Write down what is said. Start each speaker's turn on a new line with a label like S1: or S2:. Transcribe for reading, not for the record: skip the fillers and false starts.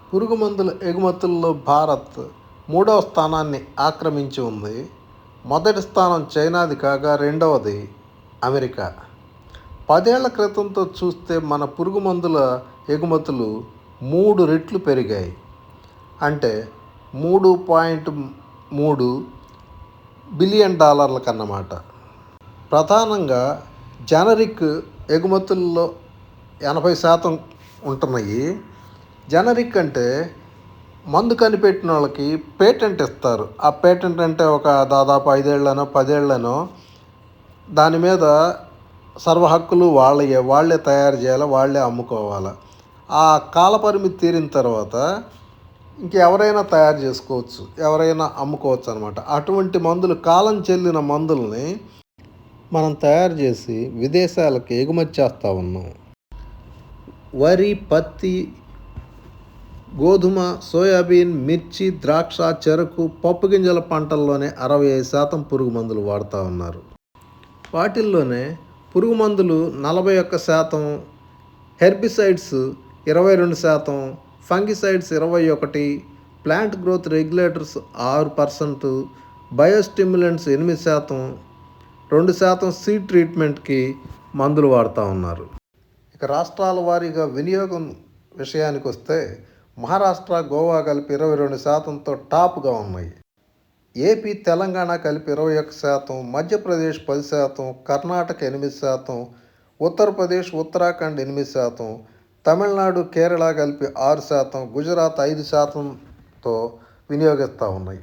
S1: పురుగు మందుల ఎగుమతుల్లో భారత్ మూడవ స్థానాన్ని ఆక్రమించి ఉంది. మొదటి స్థానం చైనాది కాగా రెండవది అమెరికా. 10 ఏళ్ల క్రితంతో చూస్తే మన పురుగు మందుల ఎగుమతులు 3 రెట్లు పెరిగాయి. అంటే $3.3 బిలియన్ కన్నమాట. ప్రధానంగా జనరిక్ ఎగుమతుల్లో 80% ఉంటున్నాయి. జనరిక్ అంటే మందు కనిపెట్టిన వాళ్ళకి పేటెంట్ ఇస్తారు. ఆ పేటెంట్ అంటే ఒక దాదాపు 5 ఏళ్లనో 10 ఏళ్లనో దాని మీద సర్వ హక్కులు వాళ్ళే తయారు చేయాలి, వాళ్ళే అమ్ముకోవాలి. ఆ కాలపరిమితి తీరిన తర్వాత ఇంకెవరైనా తయారు చేసుకోవచ్చు, ఎవరైనా అమ్ముకోవచ్చు అనమాట. అటువంటి మందులు, కాలం చెల్లిన మందుల్ని మనం తయారు చేసి విదేశాలకు ఎగుమతి చేస్తూ ఉన్నాం. వరి, పత్తి, గోధుమ, సోయాబీన్, మిర్చి, ద్రాక్ష, చెరకు, పప్పు గింజల పంటల్లోనే 65% పురుగు మందులు వాడుతూ ఉన్నారు. వాటిల్లోనే పురుగు మందులు 41%, herbicides 22%, fungicides 21%, plant growth regulators 6%, biostimulants 8%, 2% seed ట్రీట్మెంట్కి మందులు వాడుతూ ఉన్నారు. ఇక రాష్ట్రాల వారీగా వినియోగం విషయానికి వస్తే మహారాష్ట్ర, గోవా కలిపి 22%తో టాప్గా ఉన్నాయి. ఏపీ, తెలంగాణ కలిపి 21%, మధ్యప్రదేశ్ 10%, కర్ణాటక 8%, ఉత్తరప్రదేశ్, ఉత్తరాఖండ్ 8%, తమిళనాడు, కేరళ కలిపి 6%, గుజరాత్ 5%తో వినియోగిస్తూ ఉన్నాయి.